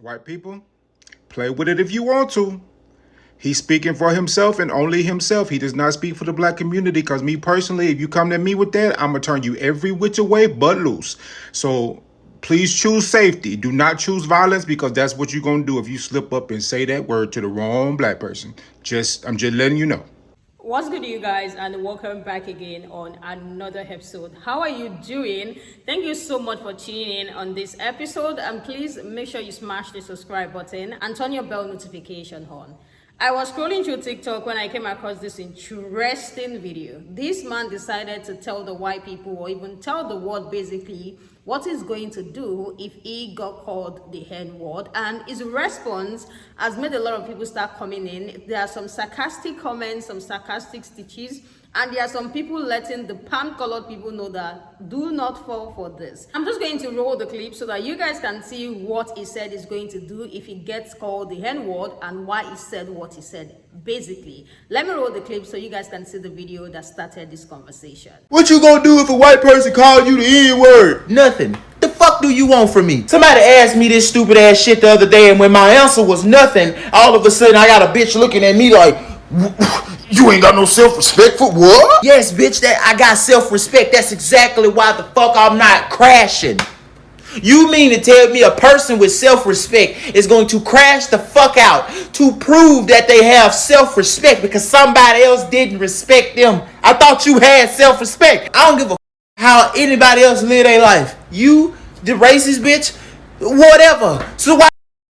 White people, play with it if you want to. He's speaking for himself and only himself. He does not speak for the black community because me personally, if you come to me with that, I'm going to turn you every which way but loose. So please choose safety. Do not choose violence because that's what you're going to do if you slip up and say that word to the wrong black person. I'm just letting you know. What's good, you guys, and welcome back again on another episode. How are you doing? Thank you so much for tuning in on this episode, and please make sure you smash the subscribe button and turn your bell notification on. I was scrolling through TikTok when I came across this interesting video. This man decided to tell the white people, or even tell the world basically, what he's going to do if he got called the N-word. And his response has made a lot of people start coming in. There are some sarcastic comments, some sarcastic stitches, and there are some people letting the palm-colored people know that do not fall for this. I'm just going to roll the clip so that you guys can see what he said he's going to do if he gets called the N-word and why he said what he said. Basically, let me roll the clip so you guys can see the video that started this conversation. What you gonna do if a white person called you the N-word? Nothing. The fuck do you want from me? Somebody asked me this stupid ass shit the other day, and when my answer was nothing, all of a sudden I got a bitch looking at me like, you ain't got no self-respect for what? Yes, bitch, that I got self-respect. That's exactly why the fuck I'm not crashing. You mean to tell me a person with self-respect is going to crash the fuck out to prove that they have self-respect because somebody else didn't respect them? I thought you had self-respect. I don't give a how anybody else live their life. You, the racist bitch, whatever. So why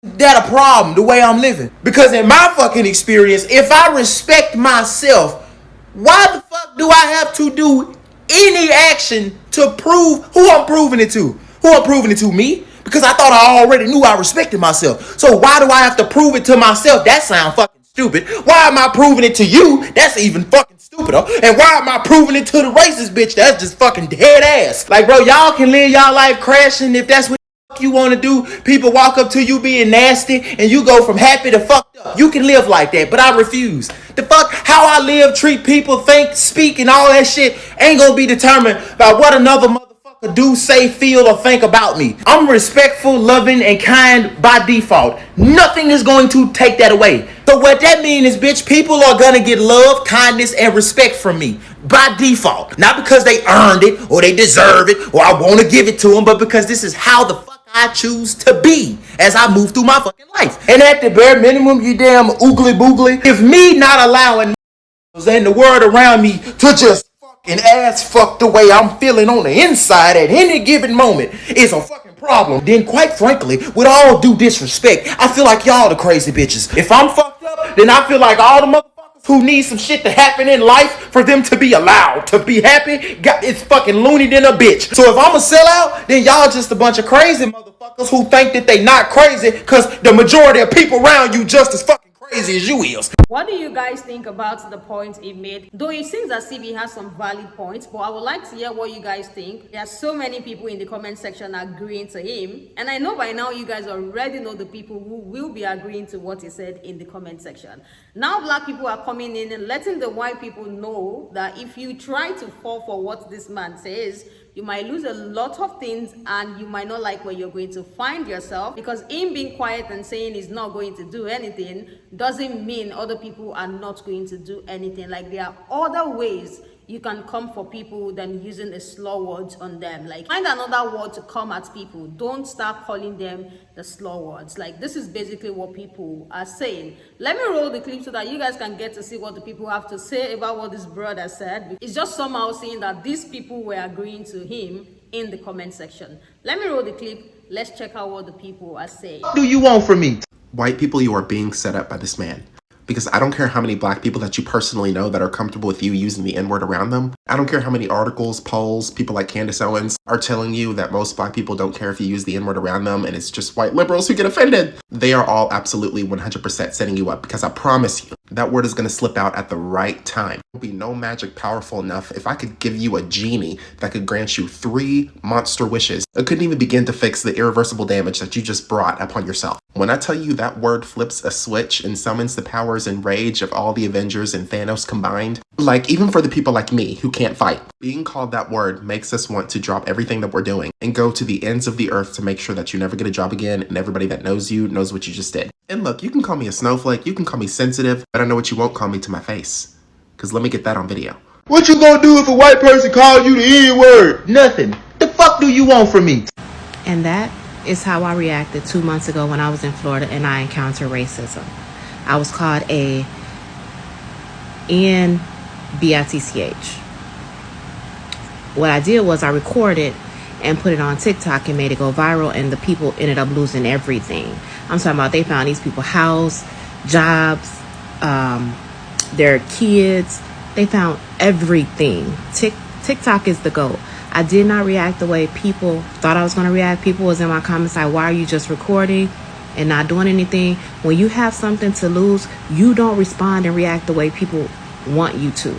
that a problem the way I'm living? Because in my fucking experience, if I respect myself, why the fuck do I have to do any action to prove who I'm proving it to? Who I'm proving it to? Me? Because I thought I already knew I respected myself. So why do I have to prove it to myself? That sounds fucking stupid. Why am I proving it to you? That's even fucking stupider. And why am I proving it to the racist bitch? That's just fucking dead ass. Like, bro, y'all can live y'all life crashing if that's what you want to do. People walk up to you being nasty and you go from happy to fucked up. You can live like that, but I refuse. The fuck, how I live, treat people, think, speak, and all that shit ain't gonna be determined by what another motherfucker do, say, feel, or think about me. I'm respectful, loving, and kind by default. Nothing is going to take that away. So what that means is, bitch, people are gonna get love, kindness, and respect from me by default. Not because they earned it, or they deserve it, or I want to give it to them, but because this is how the fuck I choose to be as I move through my fucking life. And at the bare minimum, you damn oogly boogly, if me not allowing and the world around me to just fucking ass fuck the way I'm feeling on the inside at any given moment is a fucking problem, then quite frankly, with all due disrespect, I feel like y'all the crazy bitches. If I'm fucked up, then I feel like all the motherfuckers who need some shit to happen in life for them to be allowed to be happy, it's fucking loony than a bitch. So if I'm a sellout, then y'all just a bunch of crazy motherfuckers who think that they not crazy because the majority of people around you just as fucking crazy as you is. What do you guys think about the points he made? Though it seems as if he has some valid points, but I would like to hear what you guys think. There are so many people in the comment section agreeing to him, and I know by now you guys already know the people who will be agreeing to what he said in the comment section. Now black people are coming in and letting the white people know that if you try to fall for what this man says, you might lose a lot of things and you might not like where you're going to find yourself, because him being quiet and saying he's not going to do anything doesn't mean other people are not going to do anything. Like, there are other ways you can come for people than using a slur words on them. Like, find another word to come at people. Don't start calling them the slur words. Like, this is basically what people are saying. Let me roll the clip so that you guys can get to see what the people have to say about what this brother said. It's just somehow saying that these people were agreeing to him in the comment section. Let me roll the clip. Let's check out what the people are saying. What do you want from me? White people, you are being set up by this man. Because I don't care how many black people that you personally know that are comfortable with you using the N-word around them. I don't care how many articles, polls, people like Candace Owens are telling you that most black people don't care if you use the N-word around them and it's just white liberals who get offended. They are all absolutely 100% setting you up, because I promise you, that word is going to slip out at the right time. There will be no magic powerful enough. If I could give you a genie that could grant you 3 monster wishes, it couldn't even begin to fix the irreversible damage that you just brought upon yourself. When I tell you that word flips a switch and summons the powers and rage of all the Avengers and Thanos combined, like even for the people like me who can't fight, being called that word makes us want to drop everything that we're doing and go to the ends of the earth to make sure that you never get a job again and everybody that knows you knows what you just did. And look, you can call me a snowflake, you can call me sensitive, but I know what you won't call me to my face. Because let me get that on video. What you gonna do if a white person calls you the N-word? Nothing. The fuck do you want from me? And that is how I reacted 2 months ago when I was in Florida and I encountered racism. I was called a N-B-I-T-C-H. What I did was I recorded and put it on TikTok and made it go viral, and the people ended up losing everything. I'm talking about they found these people house, jobs, their kids. They found everything. TikTok is the GOAT. I did not react the way people thought I was going to react. People was in my comments like, why are you just recording and not doing anything? When you have something to lose, you don't respond and react the way people want you to.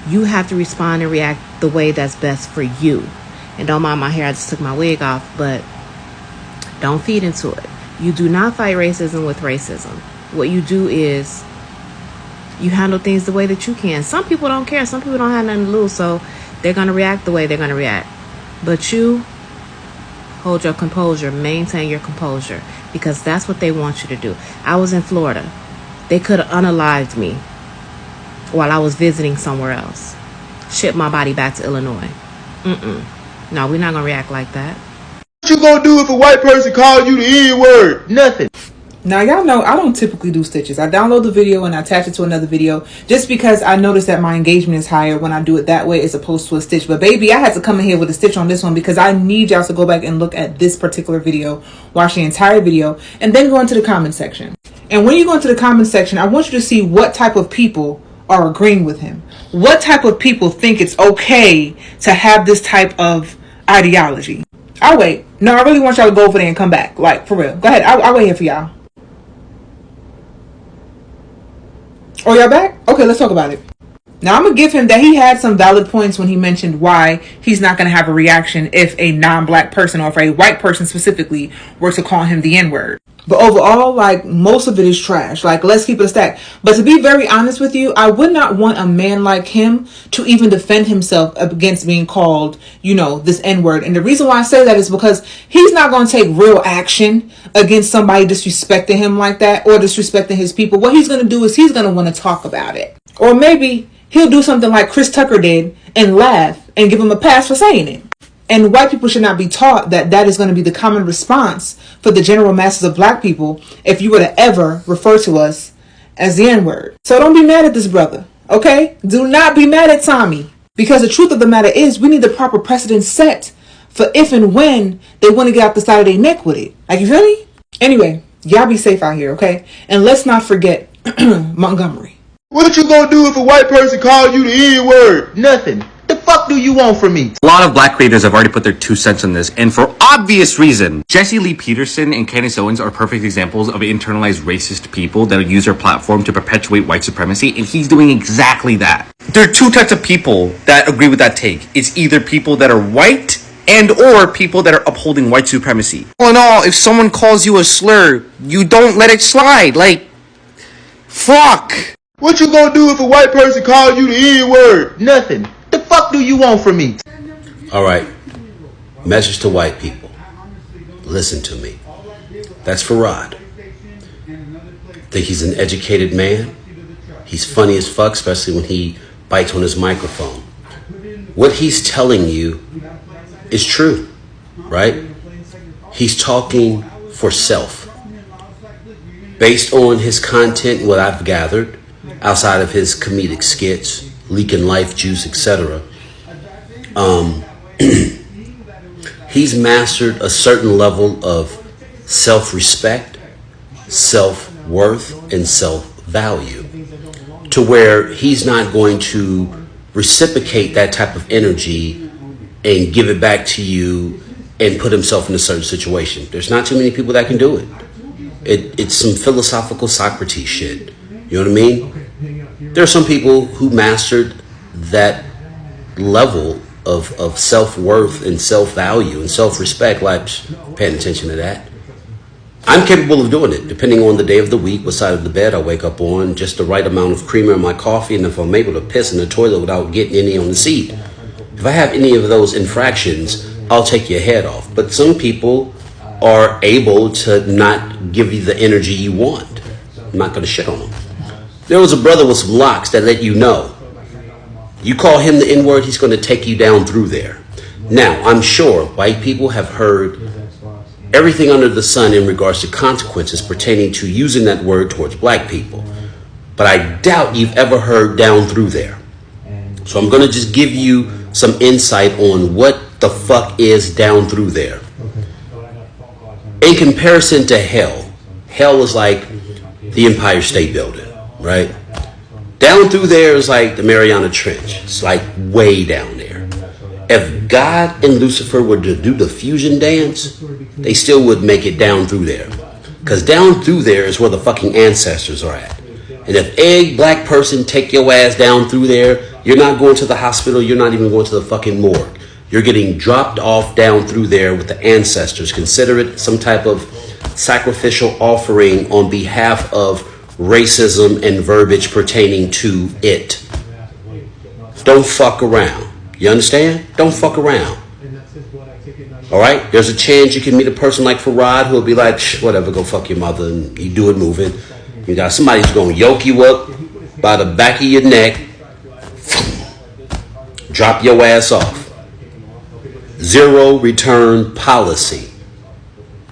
You have to respond and react the way that's best for you. And don't mind my hair, I just took my wig off, but don't feed into it. You do not fight racism with racism. What you do is you handle things the way that you can. Some people don't care. Some people don't have nothing to lose, so they're going to react the way they're going to react. But you hold your composure, maintain your composure, because that's what they want you to do. I was in Florida. They could have unalived me while I was visiting somewhere else. Ship my body back to Illinois. No, we're not going to react like that. What you gonna do if a white person calls you the N-word? Nothing. Now, y'all know I don't typically do stitches. I download the video and I attach it to another video just because I notice that my engagement is higher when I do it that way as opposed to a stitch. But baby, I had to come in here with a stitch on this one because I need y'all to go back and look at this particular video, watch the entire video, and then go into the comment section. And when you go into the comment section, I want you to see what type of people are agreeing with him. What type of people think it's okay to have this type of ideology. I'll wait. No, I really want y'all to go over there and come back. Like, for real. Go ahead. I'll wait here for y'all. Oh, y'all back? Okay, let's talk about it. Now, I'm going to give him that he had some valid points when he mentioned why he's not going to have a reaction if a non-black person or if a white person specifically were to call him the N-word. But overall, like, most of it is trash. Like, let's keep it a stack. But to be very honest with you, I would not want a man like him to even defend himself against being called, you know, this N-word. And the reason why I say that is because he's not going to take real action against somebody disrespecting him like that or disrespecting his people. What he's going to do is he's going to want to talk about it. Or maybe he'll do something like Chris Tucker did and laugh and give him a pass for saying it. And white people should not be taught that that is going to be the common response for the general masses of black people if you were to ever refer to us as the N-word. So don't be mad at this brother, okay? Do not be mad at Tommy. Because the truth of the matter is we need the proper precedent set for if and when they want to get out the side of their neck with it. Like, you feel me? Anyway, y'all be safe out here, okay? And let's not forget Montgomery. What you gonna do if a white person calls you the N-word? Nothing. The fuck do you want from me? A lot of black creators have already put their 2 cents on this, and for obvious reason. Jesse Lee Peterson and Candace Owens are perfect examples of internalized racist people that use their platform to perpetuate white supremacy, and he's doing exactly that. There are 2 types of people that agree with that take. It's either people that are white and or people that are upholding white supremacy. All in all, if someone calls you a slur, you don't let it slide. Like, fuck. What you gonna do if a white person calls you the N-word? Nothing. The fuck do you want from me? All right. Message to white people. Listen to me. That's Farad. Think he's an educated man. He's funny as fuck, especially when he bites on his microphone. What he's telling you is true, right? He's talking for self. Based on his content, what I've gathered, outside of his comedic skits, leaking life juice, etc. He's mastered a certain level of self-respect, self-worth, and self-value to where he's not going to reciprocate that type of energy and give it back to you and put himself in a certain situation. There's not too many people that can do it. It's some philosophical Socrates shit. You know what I mean? There are some people who mastered that level of self-worth and self-value and self-respect, like paying attention to that. I'm capable of doing it, depending on the day of the week, what side of the bed I wake up on, just the right amount of creamer in my coffee, and if I'm able to piss in the toilet without getting any on the seat. If I have any of those infractions, I'll take your head off. But some people are able to not give you the energy you want. I'm not going to shit on them. There was a brother with some locks that let you know. You call him the N-word, he's going to take you down through there. Now, I'm sure white people have heard everything under the sun in regards to consequences pertaining to using that word towards black people. But I doubt you've ever heard down through there. So I'm going to just give you some insight on what the fuck is down through there. In comparison to hell, hell is like the Empire State Building, right? Down through there is like the Mariana Trench. It's like way down there. If God and Lucifer were to do the fusion dance, they still would make it down through there. Because down through there is where the fucking ancestors are at. And if a black person take your ass down through there, you're not going to the hospital, you're not even going to the fucking morgue. You're getting dropped off down through there with the ancestors. Consider it some type of sacrificial offering on behalf of racism and verbiage pertaining to it. Don't fuck around. You understand? Don't fuck around. Alright? There's a chance you can meet a person like Farad who'll be like, whatever, go fuck your mother, and you do it moving. You got somebody who's going to yoke you up by the back of your neck, drop your ass off. Zero return policy.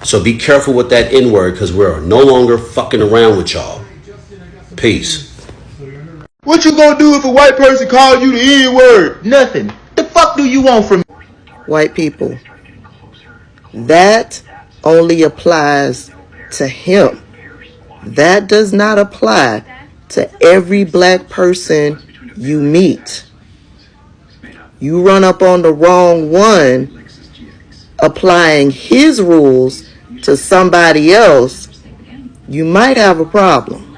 So be careful with that N-word, because we're no longer fucking around with y'all. Peace. What you gonna do if a white person call you the N-word? Nothing. The fuck do you want from me? White people, that only applies to him. That does not apply to every black person you meet. You run up on the wrong one applying his rules to somebody else, you might have a problem.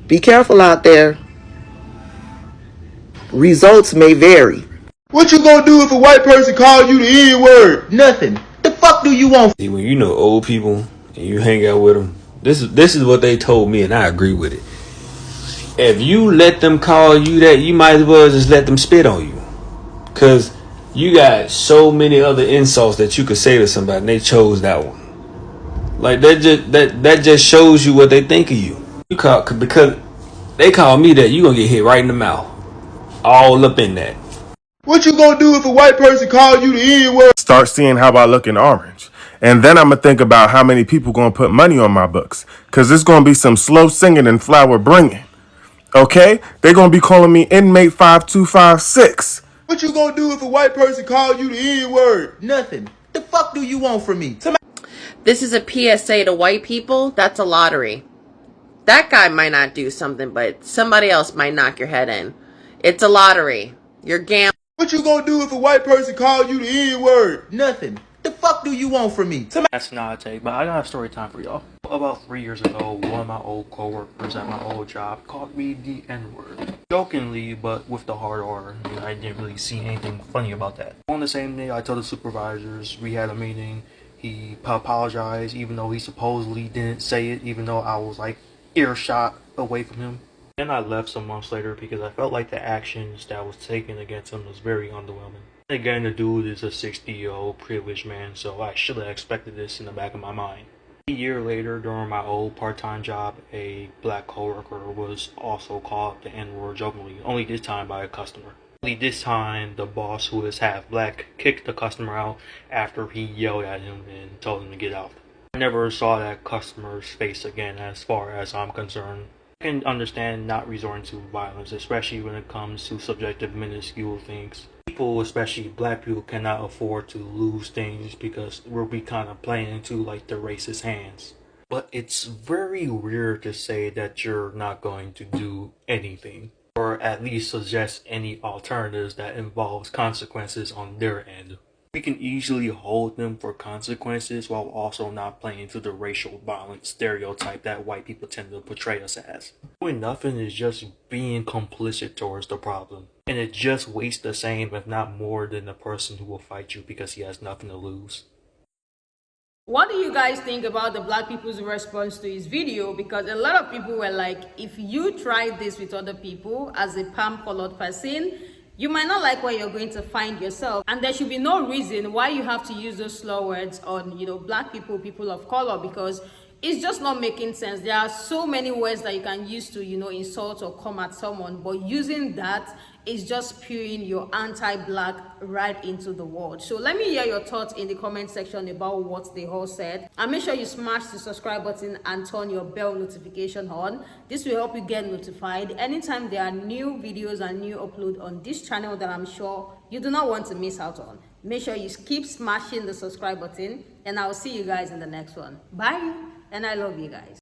Be careful out there. Results may vary. What you gonna do if a white person call you the N-word? Nothing. The fuck do you want? See, when you know old people and you hang out with them, this is what they told me, and I agree with it. If you let them call you that, you might as well just let them spit on you, cause you got so many other insults that you could say to somebody, and they chose that one. Like that just shows you what they think of you. Because they call me that, you gonna get hit right in the mouth, all up in that. What you gonna do if a white person call you the N-word? Start seeing how I look in orange. And then I'm going to think about how many people going to put money on my books. Because there's going to be some slow singing and flower bringing. Okay? They're going to be calling me inmate 5256. What you gonna do if a white person call you the N-word? Nothing. The fuck do you want from me? This is a PSA to white people. That's a lottery. That guy might not do something, but somebody else might knock your head in. It's a lottery. You're gambling. What you gonna do if a white person call you the N-word? Nothing. The fuck do you want from me? That's not a take, but I got a story time for y'all. About 3 years ago, one of my old coworkers at my old job called me the N-word. Jokingly, but with the hard R. I didn't really see anything funny about that. On the same day, I told the supervisors, we had a meeting. He apologized, even though he supposedly didn't say it, even though I was like earshot away from him. Then I left some months later because I felt like the actions that was taken against him was very underwhelming. Again, the dude is a 60-year-old privileged man, so I should have expected this in the back of my mind. A year later, during my old part-time job, a black coworker was also called the N-word jokingly, only this time by a customer. Only this time, the boss, who is half black, kicked the customer out after he yelled at him and told him to get out. I never saw that customer's face again as far as I'm concerned. I can understand not resorting to violence, especially when it comes to subjective, minuscule things. People, especially black people, cannot afford to lose things because we'll be kind of playing into like the racist hands. But it's very weird to say that you're not going to do anything, or at least suggest any alternatives that involves consequences on their end. We can easily hold them for consequences while also not playing into the racial violence stereotype that white people tend to portray us as. Doing nothing is just being complicit towards the problem. And it just wastes the same, if not more, than the person who will fight you because he has nothing to lose. What do you guys think about the black people's response to his video? Because a lot of people were like, if you try this with other people as a palm-colored person, you might not like what you're going to find yourself. And there should be no reason why you have to use those slur words on, black people, people of color, because it's just not making sense. There are so many words that you can use to, insult or come at someone, but using that is just spewing your anti-black right into the world. So let me hear your thoughts in the comment section about what they all said. And make sure you smash the subscribe button and turn your bell notification on. This will help you get notified anytime there are new videos and new upload on this channel that I'm sure you do not want to miss out on. Make sure you keep smashing the subscribe button, and I'll see you guys in the next one. Bye, and I love you guys.